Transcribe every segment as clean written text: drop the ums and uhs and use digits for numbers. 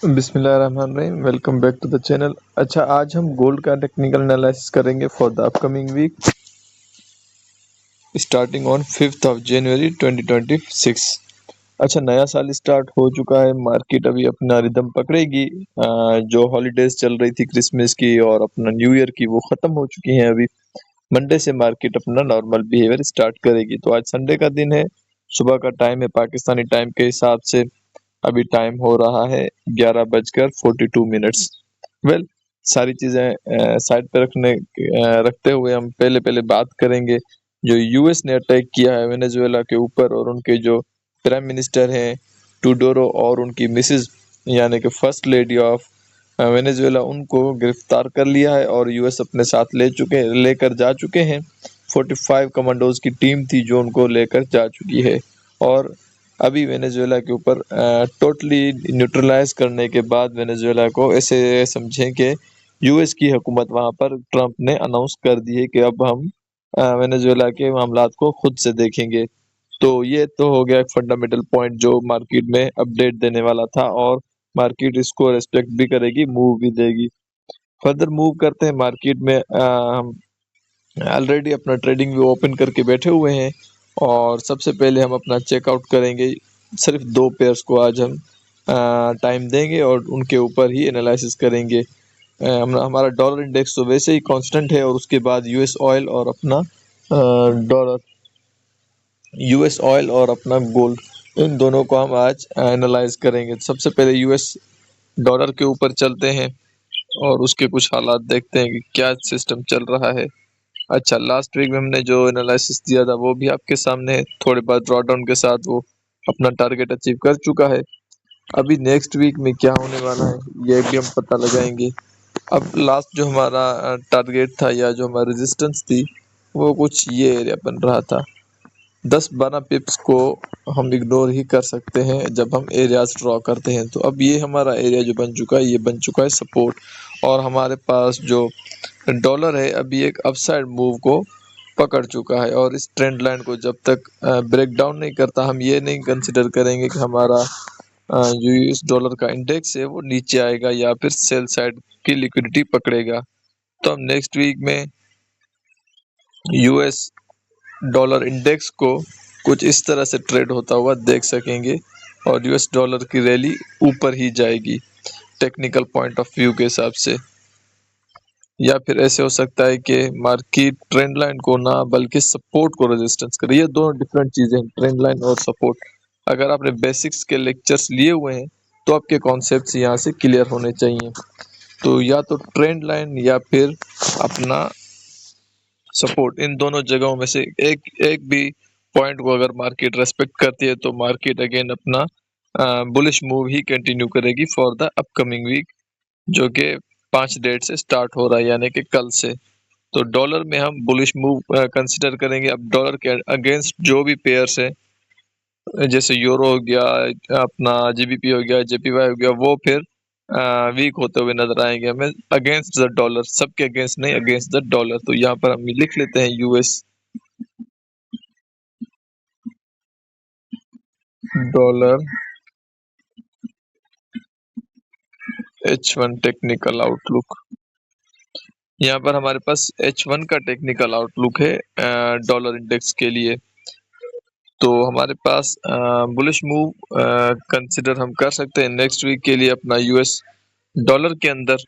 बिस्मिल्लाहिर्रहमानिर्रहीम। Welcome back to the channel. अच्छा, आज हम गोल्ड का टेक्निकल एनालिसिस करेंगे for the upcoming week starting on 5th of January 2026। अच्छा, नया साल स्टार्ट हो चुका है। मार्केट अभी अपना रिदम पकड़ेगी। जो हॉलीडेज चल रही थी क्रिसमस की और अपना न्यू ईयर की, वो ख़त्म हो चुकी हैं। अभी मंडे से मार्केट अपना नॉर्मल बिहेवियर स्टार्ट करेगी। तो आज संडे का दिन है, सुबह का टाइम है पाकिस्तानी टाइम के हिसाब से। अभी टाइम हो रहा है 11:42। वेल, सारी चीज़ें साइड पे रखते हुए हम पहले बात करेंगे जो यूएस ने अटैक किया है वेनेजुएला के ऊपर, और उनके जो प्राइम मिनिस्टर हैं टूडोरो और उनकी मिसेज यानी कि फर्स्ट लेडी ऑफ वेनेजुएला, उनको गिरफ्तार कर लिया है और यूएस अपने साथ लेकर जा चुके हैं। 45 कमांडोज की टीम थी जो उनको लेकर जा चुकी है, और अभी वेनेजुएला के ऊपर टोटली न्यूट्रलाइज करने के बाद वेनेजुएला को ऐसे समझें कि यूएस की हुकूमत वहां पर ट्रंप ने अनाउंस कर दी है कि अब हम वेनेजुएला के मामलात को खुद से देखेंगे। तो ये तो हो गया एक फंडामेंटल पॉइंट जो मार्केट में अपडेट देने वाला था, और मार्केट इसको रेस्पेक्ट भी करेगी, मूव भी देगी। फर्दर मूव करते हैं मार्केट में। हम ऑलरेडी अपना ट्रेडिंग भी ओपन करके बैठे हुए हैं, और सबसे पहले हम अपना चेकआउट करेंगे। सिर्फ दो पेयर्स को आज हम टाइम देंगे और उनके ऊपर ही एनालिसिस करेंगे। हमारा डॉलर इंडेक्स तो वैसे ही कांस्टेंट है, और उसके बाद यूएस ऑयल और अपना गोल्ड, इन दोनों को हम आज एनालाइज करेंगे। सबसे पहले यूएस डॉलर के ऊपर चलते हैं और उसके कुछ हालात देखते हैं कि क्या सिस्टम चल रहा है। अच्छा, लास्ट वीक में हमने जो एनालिसिस दिया था वो भी आपके सामने है। थोड़े बहुत ड्रॉडाउन के साथ वो अपना टारगेट अचीव कर चुका है। अभी नेक्स्ट वीक में क्या होने वाला है ये भी हम पता लगाएंगे। अब लास्ट जो हमारा टारगेट था या जो हमारी रेजिस्टेंस थी, वो कुछ ये एरिया बन रहा था। 10-12 पिप्स को हम इग्नोर ही कर सकते हैं जब हम एरियाज ड्रॉ करते हैं। तो अब ये हमारा एरिया जो बन चुका है, ये बन चुका है सपोर्ट, और हमारे पास जो डॉलर है अभी एक अपसाइड मूव को पकड़ चुका है। और इस ट्रेंड लाइन को जब तक ब्रेक डाउन नहीं करता, हम ये नहीं कंसिडर करेंगे कि हमारा जो यूएस डॉलर का इंडेक्स है वो नीचे आएगा या फिर सेल साइड की लिक्विडिटी पकड़ेगा। तो हम नेक्स्ट वीक में यूएस डॉलर इंडेक्स को कुछ इस तरह से ट्रेड होता हुआ देख सकेंगे, और यूएस डॉलर की रैली ऊपर ही जाएगी टेक्निकल पॉइंट ऑफ व्यू के हिसाब से। या फिर ऐसे हो सकता है कि मार्केट ट्रेंड लाइन को ना बल्कि सपोर्ट को रेजिस्टेंस करे। ये दोनों डिफरेंट चीजें हैं, ट्रेंड लाइन और सपोर्ट। अगर आपने बेसिक्स के लेक्चर्स लिए हुए हैं तो आपके कॉन्सेप्ट्स यहाँ से क्लियर होने चाहिए। तो या तो ट्रेंड लाइन या फिर अपना सपोर्ट, इन दोनों जगहों में से एक एक भी पॉइंट को अगर मार्केट रेस्पेक्ट करती है तो मार्केट अगेन अपना बुलिश मूव ही कंटिन्यू करेगी फॉर द अपकमिंग वीक, जो कि 5 डेट से स्टार्ट हो रहा है यानी कि कल से। तो डॉलर में हम बुलिश मूव कंसिडर करेंगे। अब डॉलर के अगेंस्ट जो भी पेयर्स है, जैसे यूरो हो गया, अपना जीबीपी हो गया, जेपीवाई हो गया, वो फिर वीक होते हुए नजर आएंगे हमें अगेंस्ट द डॉलर। सबके अगेंस्ट नहीं, अगेंस्ट द डॉलर। तो यहाँ पर हम लिख लेते हैं US dollar H1 technical outlook. यहाँ पर हमारे पास H1 का टेक्निकल आउटलुक है डॉलर इंडेक्स के लिए। तो हमारे पास बुलिश मूव कंसिडर हम कर सकते हैं नेक्स्ट वीक के लिए अपना यूएस डॉलर के अंदर।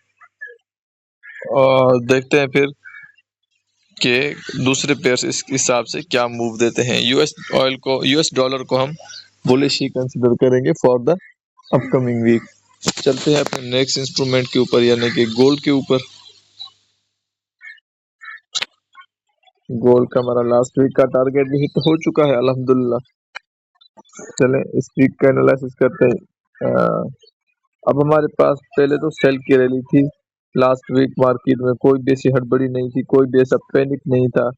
और देखते हैं फिर कि दूसरे पेयर्स इस हिसाब से क्या मूव देते हैं। यूएस डॉलर को हम बुलिश ही कंसिडर करेंगे फॉर द अपकमिंग वीक। चलते हैं अपने नेक्स्ट इंस्ट्रूमेंट के ऊपर यानी कि गोल्ड के ऊपर। गोल्ड का हमारा लास्ट वीक का टारगेट भी हिट हो चुका है अल्हम्दुलिल्लाह। चलें इस वीक का एनालिसिस करते हैं। अब हमारे पास पहले तो सेल की रैली थी। लास्ट वीक मार्केट में कोई भी ऐसी हड़बड़ी नहीं थी, कोई भी ऐसा पैनिक नहीं था,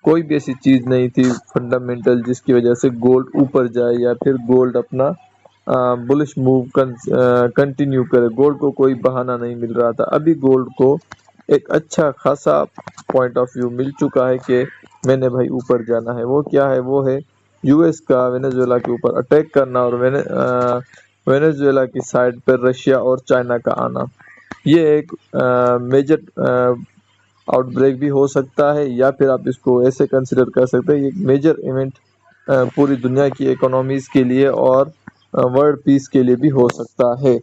कोई भी ऐसी चीज नहीं थी फंडामेंटल जिसकी वजह से गोल्ड ऊपर जाए या फिर गोल्ड अपना बुलिश मूव कंटिन्यू करे। गोल्ड को कोई बहाना नहीं मिल रहा था। अभी गोल्ड को एक अच्छा खासा पॉइंट ऑफ व्यू मिल चुका है कि मैंने भाई ऊपर जाना है। वो क्या है? वो है यूएस का वेनेजुएला के ऊपर अटैक करना, और वेनेजुएला की साइड पर रशिया और चाइना का आना, ये एक मेजर आउटब्रेक भी हो सकता है, या फिर आप इसको ऐसे कंसिडर कर सकते हैं, ये मेजर इवेंट पूरी दुनिया की इकोनॉमीज के लिए और वर्ल्ड पीस के लिए भी हो सकता है।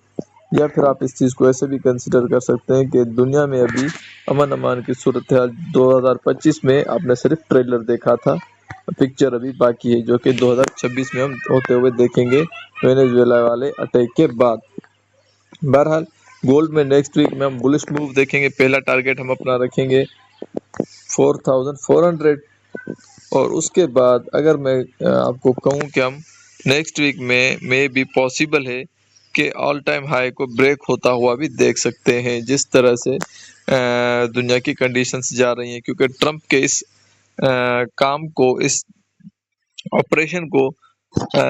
या फिर आप इस चीज़ को ऐसे भी कंसिडर कर सकते हैं कि दुनिया में अभी अमन अमान की सूरत हाल 2025 में आपने सिर्फ ट्रेलर देखा था, पिक्चर अभी बाकी है जो कि 2026 में हम होते हुए देखेंगे वेनेजुएला वाले अटैक के बाद। बहरहाल गोल्ड में नेक्स्ट वीक में हम बुलिश मूव देखेंगे। पहला टारगेट हम अपना रखेंगे 4400, और उसके बाद अगर मैं आपको कहूँ कि हम नेक्स्ट वीक में मे बी पॉसिबल है कि ऑल टाइम हाई को ब्रेक होता हुआ भी देख सकते हैं, जिस तरह से दुनिया की कंडीशंस जा रही हैं, क्योंकि ट्रंप के इस काम को, इस ऑपरेशन को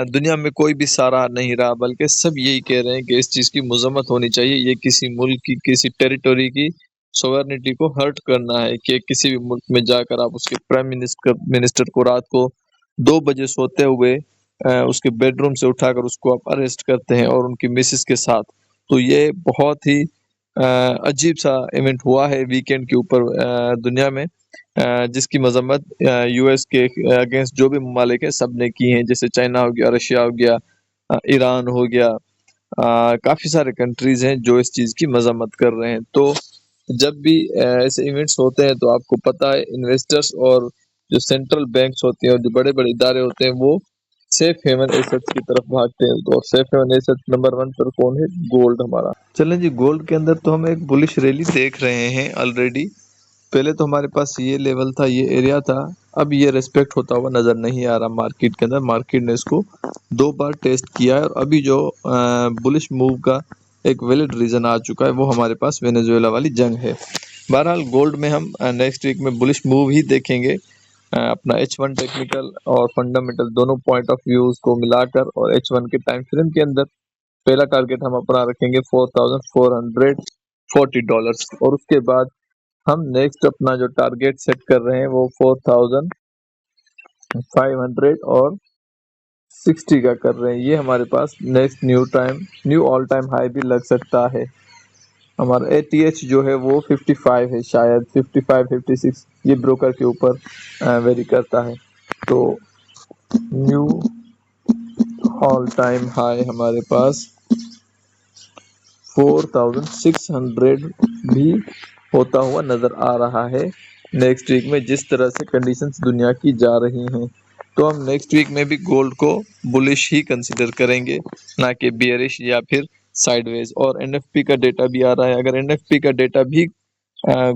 दुनिया में कोई भी सराह नहीं रहा, बल्कि सब यही कह रहे हैं कि इस चीज़ की मजम्मत होनी चाहिए। ये किसी मुल्क की, किसी टेरिटोरी की सोवरेनिटी को हर्ट करना है कि किसी भी मुल्क में जाकर आप उसके प्राइम मिनिस्टर को रात को 2 बजे सोते हुए उसके बेडरूम से उठाकर उसको आप अरेस्ट करते हैं और उनकी मिसेस के साथ। तो ये बहुत ही अजीब सा इवेंट हुआ है वीकेंड के ऊपर दुनिया में, जिसकी मजम्मत यूएस के अगेंस्ट जो भी ममालिक है सब ने की है, जैसे चाइना हो गया, रशिया हो गया, ईरान हो गया, काफ़ी सारे कंट्रीज हैं जो इस चीज़ की मजम्मत कर रहे हैं। तो जब भी ऐसे इवेंट्स होते हैं तो आपको पता है इन्वेस्टर्स और जो सेंट्रल बैंक्स होते हैं और जो बड़े बड़े इदारे होते हैं वो सेफ हेवन एसेट्स की तरफ भागते हैं। तो सेफ हेवन एसेट्स नंबर 1 पर कौन है? गोल्ड हमारा। चलें जी, गोल्ड के अंदर तो हम एक बुलिश रैली देख रहे हैं ऑलरेडी। पहले तो हमारे पास ये लेवल था, ये एरिया था, अब ये रेस्पेक्ट होता हुआ नज़र नहीं आ रहा मार्केट के अंदर। मार्केट ने इसको 2 बार टेस्ट किया है और अभी जो बुलिश मूव का एक वैलिड रीज़न आ चुका है वो हमारे पास वेनेजुएला वाली जंग है। बहरहाल गोल्ड में हम नेक्स्ट वीक में बुलिश मूव ही देखेंगे। अपना H1 टेक्निकल और फंडामेंटल दोनों पॉइंट ऑफ व्यूज को मिलाकर, और H1 के टाइम फ्रेम के अंदर पहला टारगेट हम अपना रखेंगे $4440, और उसके बाद हम नेक्स्ट अपना जो टारगेट सेट कर रहे हैं वो 4560 का कर रहे हैं। ये हमारे पास next new all time high भी लग सकता है। हमारा ATH जो है वो 55 है, शायद 55 56, ये ब्रोकर के ऊपर वेरी करता है। तो न्यू ऑल टाइम हाई हमारे पास 4600 भी होता हुआ नज़र आ रहा है नेक्स्ट वीक में, जिस तरह से कंडीशंस दुनिया की जा रही हैं। तो हम नेक्स्ट वीक में भी गोल्ड को बुलिश ही कंसिडर करेंगे, ना कि बियरिश या फिर साइडवेज। और NFP का डेटा भी आ रहा है। अगर NFP का डेटा भी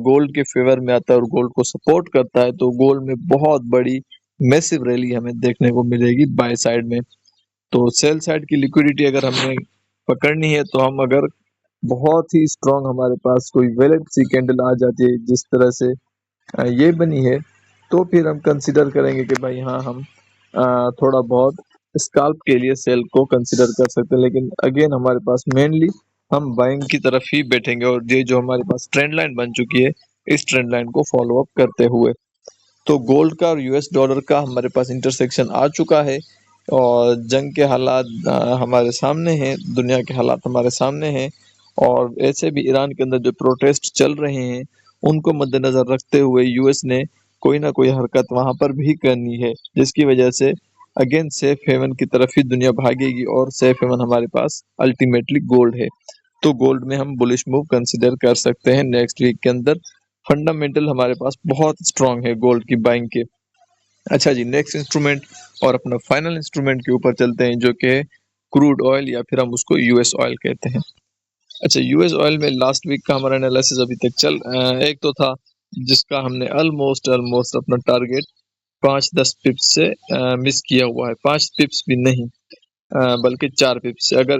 गोल्ड के फेवर में आता है और गोल्ड को सपोर्ट करता है तो गोल्ड में बहुत बड़ी मैसिव रैली हमें देखने को मिलेगी बाय साइड में। तो सेल साइड की लिक्विडिटी अगर हमें पकड़नी है तो हम अगर बहुत ही स्ट्रांग हमारे पास कोई वैलिड सी कैंडल आ जाती है जिस तरह से ये बनी है, तो फिर हम कंसिडर करेंगे कि भाई हाँ, हम थोड़ा बहुत स्काल्प के लिए सेल को कंसिडर कर सकते हैं। लेकिन अगेन हमारे पास मेनली हम बाइंग की तरफ ही बैठेंगे, और ये जो हमारे पास ट्रेंड लाइन बन चुकी है इस ट्रेंड लाइन को फॉलो अप करते हुए। तो गोल्ड का और US डॉलर का हमारे पास इंटरसेक्शन आ चुका है, और जंग के हालात हमारे सामने हैं, दुनिया के हालात हमारे सामने हैं, और ऐसे भी ईरान के अंदर जो प्रोटेस्ट चल रहे हैं उनको मद्देनज़र रखते हुए US ने कोई ना कोई हरकत वहाँ पर भी करनी है, जिसकी वजह से अगेन सेफ हेवन की तरफ ही दुनिया भागेगी, और सेफ हेवन हमारे पास अल्टीमेटली गोल्ड है। तो गोल्ड में हम बुलिश मूव कंसिडर कर सकते हैं नेक्स्ट वीक के अंदर। फंडामेंटल हमारे पास बहुत स्ट्रांग है गोल्ड की बाइंग के। अच्छा जी, नेक्स्ट इंस्ट्रूमेंट और अपना फाइनल इंस्ट्रूमेंट के ऊपर चलते हैं, जो कि क्रूड ऑयल या फिर हम उसको US ऑयल कहते हैं। अच्छा, US ऑयल में लास्ट वीक का हमारा एनालिसिस अभी तक एक तो था जिसका हमने ऑलमोस्ट अपना टारगेट 5-10 पिप्स से मिस किया हुआ है। 5 पिप्स भी नहीं, बल्कि 4 पिप्स से। अगर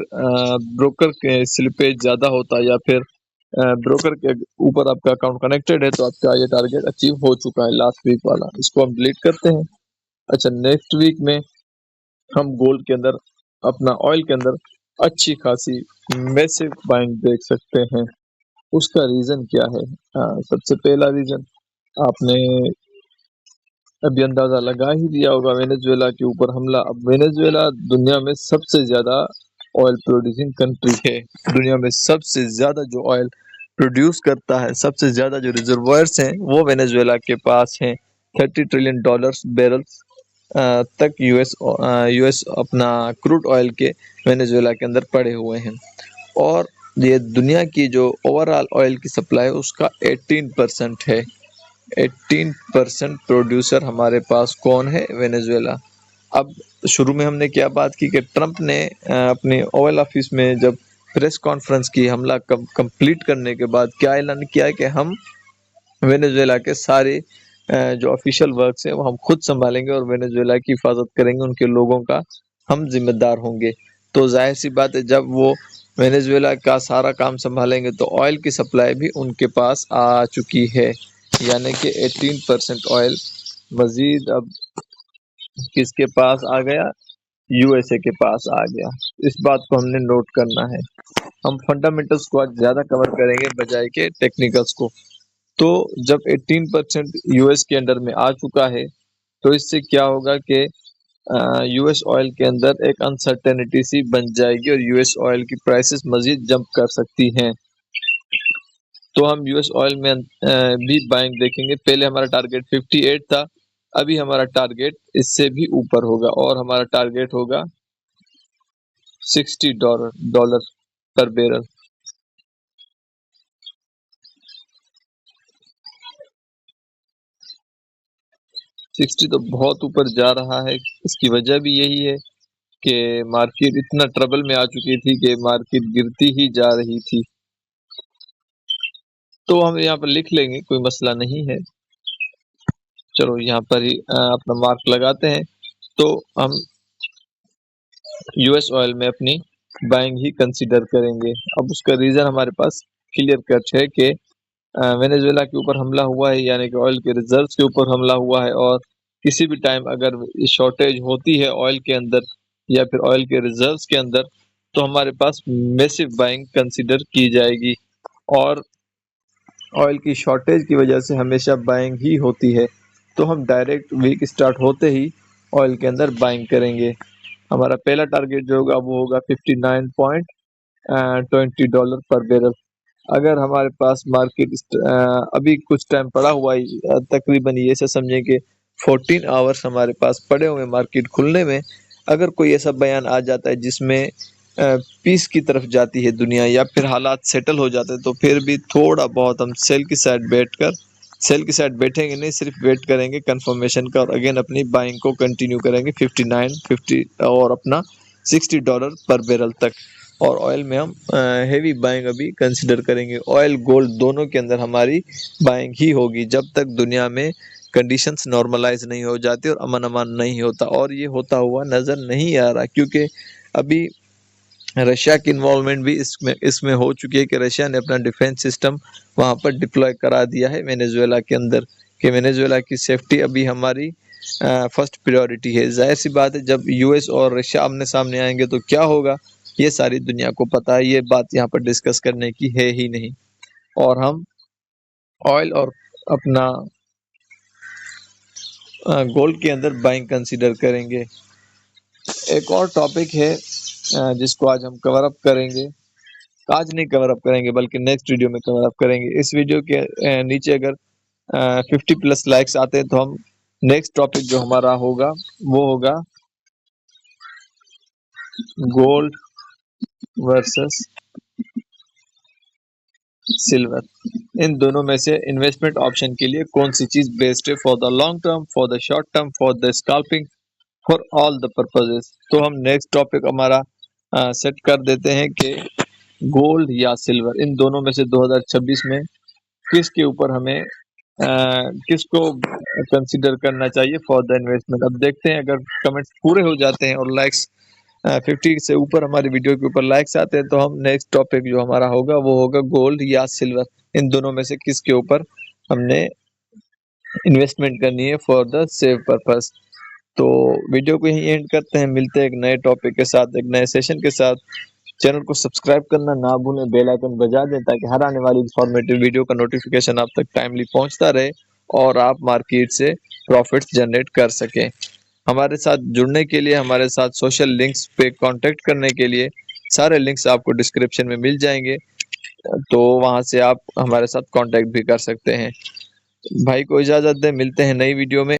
ब्रोकर के स्लिपेज ज़्यादा होता या फिर ब्रोकर के ऊपर आपका अकाउंट कनेक्टेड है तो आपका ये टारगेट अचीव हो चुका है लास्ट वीक वाला। इसको हम डिलीट करते हैं। अच्छा, नेक्स्ट वीक में हम गोल्ड के अंदर, अपना ऑयल के अंदर अच्छी खासी मैसिव बाइंग देख सकते हैं। उसका रीज़न क्या है? सबसे पहला रीज़न आपने अभी अंदाज़ा लगा ही दिया होगा, वेनेजुएला के ऊपर हमला। अब वेनेजुएला दुनिया में सबसे ज़्यादा ऑयल प्रोड्यूसिंग कंट्री है। दुनिया में सबसे ज़्यादा जो ऑयल प्रोड्यूस करता है, सबसे ज़्यादा जो रिजर्वायर्स हैं वो वेनेजुएला के पास हैं। 30 ट्रिलियन डॉलर्स बैरल्स तक यूएस अपना क्रूड ऑयल के वेनेजुएला के अंदर पड़े हुए हैं। और ये दुनिया की जो ओवरऑल ऑयल की सप्लाई है उसका 18% है। 18% प्रोड्यूसर हमारे पास कौन है? वेनेजुएला। अब शुरू में हमने क्या बात की कि ट्रंप ने अपने ओवल ऑफिस में जब प्रेस कॉन्फ्रेंस की, हमला कंप्लीट करने के बाद क्या ऐलान किया कि हम वेनेजुएला के सारे जो ऑफिशियल वर्क्स है वो हम खुद संभालेंगे और वेनेजुएला की हिफाजत करेंगे, उनके लोगों का हम जिम्मेदार होंगे। तो जाहिर सी बात है, जब वो वेनेजुएला का सारा काम संभालेंगे तो ऑयल की सप्लाई भी उनके पास आ चुकी है, यानी कि 18% ऑयल मजीद अब किसके पास आ गया? यूएसए के पास आ गया। इस बात को हमने नोट करना है। हम फंडामेंटल्स को आज ज़्यादा कवर करेंगे बजाय के टेक्निकल्स को। तो जब 18% यूएस के अंडर में आ चुका है तो इससे क्या होगा कि यूएस ऑयल के अंदर एक अनसर्टेनिटी सी बन जाएगी और यूएस ऑयल की प्राइसेस मजीद जंप कर सकती हैं। तो हम यूएस ऑयल में भी बाइंग देखेंगे। पहले हमारा टारगेट 58 था, अभी हमारा टारगेट इससे भी ऊपर होगा और हमारा टारगेट होगा $60 पर बैरल। 60 तो बहुत ऊपर जा रहा है। इसकी वजह भी यही है कि मार्केट इतना ट्रबल में आ चुकी थी कि मार्केट गिरती ही जा रही थी। तो हम यहाँ पर लिख लेंगे, कोई मसला नहीं है। चलो यहाँ पर ही अपना मार्क लगाते हैं। तो हम यूएस ऑयल में अपनी बाइंग ही कंसीडर करेंगे। अब उसका रीज़न हमारे पास क्लियर कट है कि वेनेजुएला के ऊपर हमला हुआ है, यानी कि ऑयल के रिजर्व्स के ऊपर हमला हुआ है, और किसी भी टाइम अगर शॉर्टेज होती है ऑयल के अंदर या फिर ऑयल के रिजर्व्स के अंदर तो हमारे पास मैसिव बाइंग कंसीडर की जाएगी। और ऑयल की शॉर्टेज की वजह से हमेशा बाइंग ही होती है। तो हम डायरेक्ट वीक स्टार्ट होते ही ऑयल के अंदर बाइंग करेंगे। हमारा पहला टारगेट जो होगा वो होगा $59.20 पर बैरल। अगर हमारे पास मार्केट अभी कुछ टाइम पड़ा हुआ है, तकरीबन ये से समझें कि 14 आवर्स हमारे पास पड़े हुए मार्केट खुलने में। अगर कोई ऐसा बयान आ जाता है जिसमें पीस की तरफ जाती है दुनिया या फिर हालात सेटल हो जाते हैं तो फिर भी थोड़ा बहुत हम सेल की साइड बैठेंगे नहीं, सिर्फ वेट करेंगे कंफर्मेशन का और अगेन अपनी बाइंग को कंटिन्यू करेंगे 59, 50 और अपना $60 पर बैरल तक। और ऑयल में हम हेवी बाइंग अभी कंसिडर करेंगे। ऑयल गोल्ड दोनों के अंदर हमारी बाइंग ही होगी जब तक दुनिया में कंडीशंस नॉर्मलाइज नहीं हो जाती और अमन अमान नहीं होता, और ये होता हुआ नज़र नहीं आ रहा क्योंकि अभी रशिया की इन्वॉल्वमेंट भी इसमें इसमें हो चुकी है कि रशिया ने अपना डिफेंस सिस्टम वहाँ पर डिप्लॉय करा दिया है वेनेजुएला के अंदर, कि वेनेजुएला की सेफ्टी अभी हमारी फर्स्ट प्रायोरिटी है। जाहिर सी बात है, जब यूएस और रशिया आमने सामने आएंगे तो क्या होगा ये सारी दुनिया को पता है, ये बात यहाँ पर डिस्कस करने की है ही नहीं। और हम ऑयल और अपना गोल्ड के अंदर बाइंग कंसीडर करेंगे। एक और टॉपिक है जिसको आज हम कवर अप करेंगे, आज नहीं कवर अप करेंगे बल्कि नेक्स्ट वीडियो में कवर अप करेंगे। इस वीडियो के नीचे अगर 50+ लाइक्स आते हैं तो हम नेक्स्ट टॉपिक जो हमारा होगा वो होगा गोल्ड वर्सेस सिल्वर। इन दोनों में से इन्वेस्टमेंट ऑप्शन के लिए कौन सी चीज बेस्ट है for the long term, for the short term, for the scalping, for all the purposes. तो हम नेक्स्ट टॉपिक हमारा सेट कर देते हैं कि गोल्ड या सिल्वर, इन दोनों में से 2026 में किसके ऊपर हमें किसको कंसीडर करना चाहिए फॉर द इन्वेस्टमेंट। अब देखते हैं, अगर कमेंट्स पूरे हो जाते हैं और लाइक्स 50 से ऊपर हमारी वीडियो के ऊपर लाइक्स आते हैं तो हम नेक्स्ट टॉपिक जो हमारा होगा वो होगा गोल्ड या सिल्वर। इन दोनों में से किसके ऊपर हमने इन्वेस्टमेंट करनी है फॉर द सेव पर्पस। तो वीडियो को यहीं एंड करते हैं, मिलते हैं एक नए टॉपिक के साथ, एक नए सेशन के साथ। चैनल को सब्सक्राइब करना ना भूलें, बेल आइकन बजा दें ताकि हर आने वाली इंफॉर्मेटिव वीडियो का नोटिफिकेशन आप तक टाइमली पहुंचता रहे और आप मार्केट से प्रॉफिट्स जनरेट कर सकें। हमारे साथ जुड़ने के लिए, हमारे साथ सोशल लिंक्स पे कांटेक्ट करने के लिए सारे लिंक्स आपको डिस्क्रिप्शन में मिल जाएंगे, तो वहां से आप हमारे साथ कांटेक्ट भी कर सकते हैं। भाई को इजाजत दें, मिलते हैं नई वीडियो में।